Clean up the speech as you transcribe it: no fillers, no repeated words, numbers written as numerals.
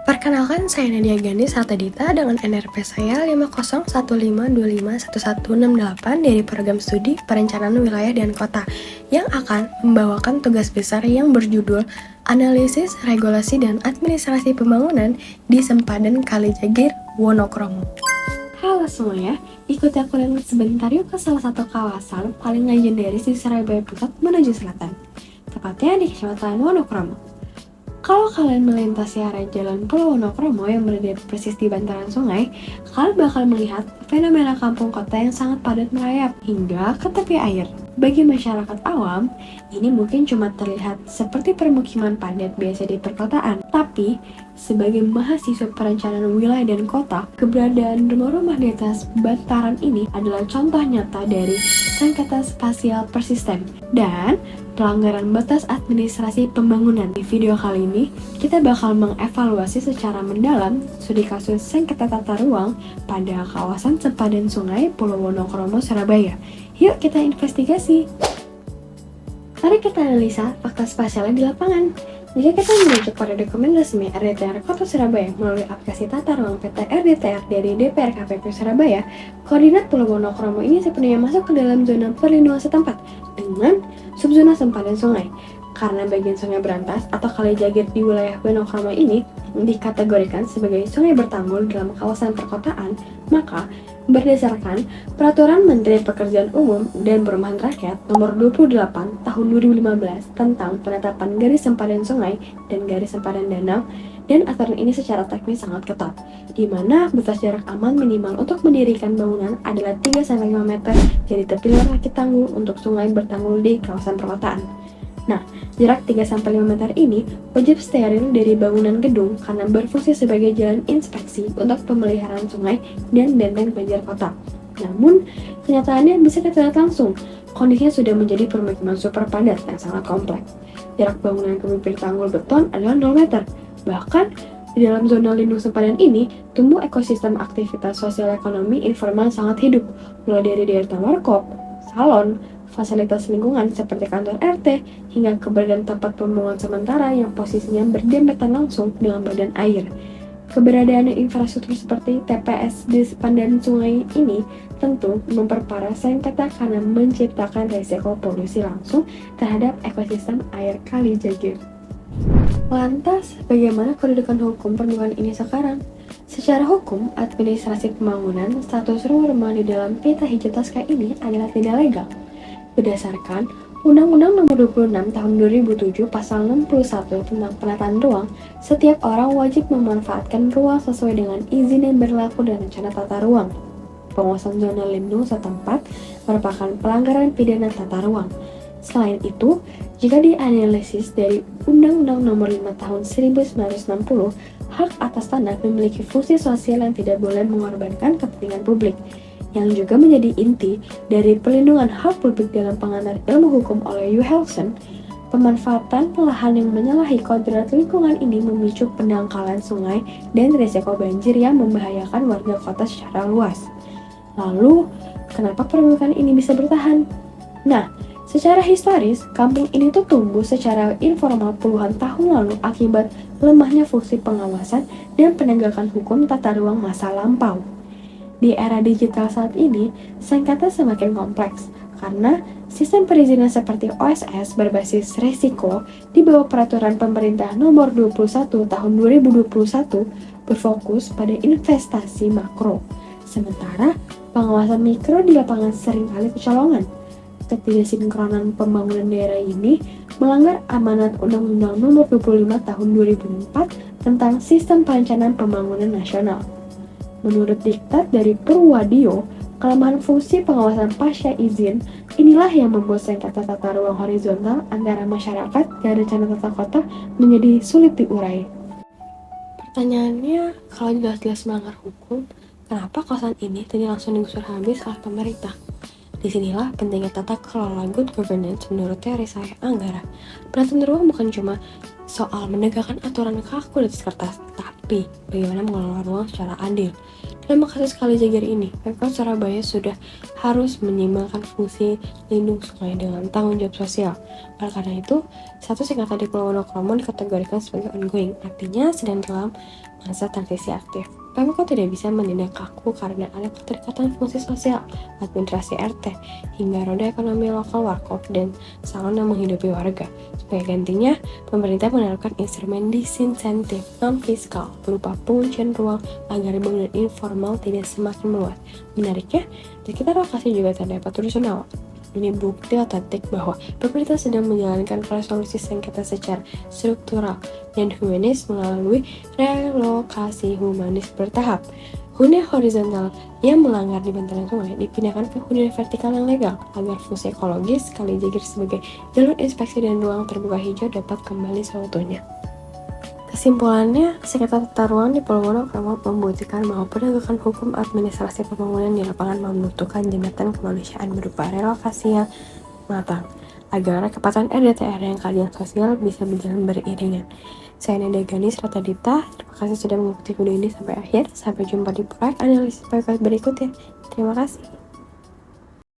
Perkenalkan, saya Nadia Gandhi Sartadita dengan NRP saya 5015251168 dari program studi Perencanaan Wilayah dan Kota yang akan membawakan tugas besar yang berjudul Analisis, Regulasi, dan Administrasi Pembangunan di Sempadan Kalijagir, Wonokromo. Halo semuanya, ikuti aku sebentar yuk ke salah satu kawasan paling legendaris di Surabaya Pusat menuju selatan, tepatnya di Kecamatan Wonokromo. Kalau kalian melintasi area jalan Pulau Wonokromo yang berada persis di bantaran sungai, kalian bakal melihat fenomena kampung kota yang sangat padat merayap hingga ke tepi air. Bagi masyarakat awam, ini mungkin cuma terlihat seperti permukiman padat biasa di perkotaan. Tapi, sebagai mahasiswa perencanaan wilayah dan kota, keberadaan rumah-rumah di atas bantaran ini adalah contoh nyata dari sengketa spasial persisten dan pelanggaran batas administrasi pembangunan. Di video kali ini, kita bakal mengevaluasi secara mendalam studi kasus sengketa tata ruang pada kawasan sempadan sungai Pulau Wonokromo, Surabaya. Yuk kita investigasi. Mari kita analisa fakta spasialnya di lapangan. Jika kita merujuk pada dokumen resmi RDTR Kota Surabaya melalui aplikasi Tata Ruang Peta RDTR dari DPR KPP Surabaya, koordinat Pulau Wonokromo ini sepenuhnya masuk ke dalam zona perlindungan setempat dengan subzona sempadan sungai. Karena bagian sungai berantas atau Kalijagir di wilayah Wonokromo ini dikategorikan sebagai sungai bertanggul dalam kawasan perkotaan, maka berdasarkan Peraturan Menteri Pekerjaan Umum dan Perumahan Rakyat Nomor 28 Tahun 2015 tentang penetapan garis sempadan sungai dan garis sempadan danau, dan aturan ini secara teknis sangat ketat, di mana batas jarak aman minimal untuk mendirikan bangunan adalah 3-5 meter dari tepi kaki tanggul untuk sungai bertanggul di kawasan perkotaan. Nah, jarak 3-5 meter ini wajib steril dari bangunan gedung karena berfungsi sebagai jalan inspeksi untuk pemeliharaan sungai dan benteng banjir kota. Namun, kenyataannya bisa kita lihat langsung, kondisinya sudah menjadi permukiman super padat yang sangat kompleks. Jarak bangunan ke bibir tanggul beton adalah 0 meter. Bahkan, di dalam zona lindung sempadan ini, tumbuh ekosistem aktivitas sosial ekonomi informal sangat hidup, mulai dari daerah warkop, salon, fasilitas lingkungan seperti kantor RT, hingga keberadaan tempat pembuangan sementara yang posisinya berdempetan langsung dengan badan air. Keberadaan infrastruktur seperti TPS di sepandan sungai ini tentu memperparah sengketa karena menciptakan resiko polusi langsung terhadap ekosistem air Kalijagir. Lantas, bagaimana kedudukan hukum permukaan ini sekarang? Secara hukum, administrasi pembangunan status rumah di dalam pita hijau Tosca ini adalah tidak legal. Berdasarkan Undang-Undang Nomor 26 Tahun 2007 Pasal 61 tentang penataan ruang, setiap orang wajib memanfaatkan ruang sesuai dengan izin yang berlaku dan rencana tata ruang. Penguasaan zona lindung setempat merupakan pelanggaran pidana tata ruang. Selain itu, jika dianalisis dari Undang-Undang Nomor 5 Tahun 1960, hak atas tanah memiliki fungsi sosial yang tidak boleh mengorbankan kepentingan publik, yang juga menjadi inti dari pelindungan hak publik dalam pengantar ilmu hukum oleh Yu Helson. Pemanfaatan lahan yang menyalahi kodrat lingkungan ini memicu pendangkalan sungai dan risiko banjir yang membahayakan warga kota secara luas. Lalu, kenapa permukaan ini bisa bertahan? Nah, secara historis, kampung ini tuh tumbuh secara informal puluhan tahun lalu akibat lemahnya fungsi pengawasan dan penegakan hukum tata ruang masa lampau. Di era digital saat ini, sengketa semakin kompleks karena sistem perizinan seperti OSS berbasis resiko di bawah Peraturan Pemerintah Nomor 21 Tahun 2021 berfokus pada investasi makro, sementara pengawasan mikro di lapangan seringkali kecolongan. Ketidaksinkronan pembangunan daerah ini melanggar amanat Undang-Undang Nomor 25 Tahun 2004 tentang Sistem Perencanaan Pembangunan Nasional. Menurut diktat dari Purwadio, kelemahan fungsi pengawasan pasca izin inilah yang membuat sengketa tata ruang horizontal antara masyarakat dan rencana tata kota menjadi sulit diurai. Pertanyaannya, kalau jelas-jelas melanggar hukum, kenapa kawasan ini tidak langsung digusur habis oleh pemerintah? Disinilah pentingnya tata kelola good governance menurut teori saya Anggara. Penataan ruang bukan cuma soal menegakkan aturan kaku di atas kertas, tapi bagaimana mengelola ruang secara adil. Dalam kasus Kalijaga ini, Pemkot Surabaya sudah harus menyeimbangkan fungsi lindung sungai dengan tanggung jawab sosial. Oleh karena itu, status yang ada di Pulau Wonokromo dikategorikan sebagai ongoing, artinya sedang dalam masa transisi aktif. Pemkot tidak bisa menindak kaku karena ada keterikatan fungsi sosial, administrasi RT, hingga roda ekonomi lokal warkop dan salon yang menghidupi warga. Sebagai gantinya, pemerintah menerapkan instrumen disinsentif non-fiskal berupa penguncian ruang agar bangunan informal tidak semakin meluas. Menariknya, di sekitar lokasi juga terdapat rusunawa. Ini bukti otentik bahwa pemerintah sedang menjalankan resolusi sengketa secara struktural dan humanis melalui relokasi humanis bertahap. Hunian horizontal yang melanggar di bantaran sungai dipindahkan ke hunian vertikal yang legal agar fungsi ekologis Kalijaga sebagai jalur inspeksi dan ruang terbuka hijau dapat kembali seutuhnya. Kesimpulannya, sengketa tata ruang di Pulau Wonokromo membuktikan bahwa penegakan hukum administrasi pembangunan di lapangan membutuhkan jembatan kemanusiaan berupa relokasi yang matang, agar kepatuhan RDTR yang keadilan sosial bisa berjalan beriringan. Saya Neda Ganis Ratadita, terima kasih sudah mengikuti video ini sampai akhir. Sampai jumpa di proyek analisis berikutnya. Terima kasih.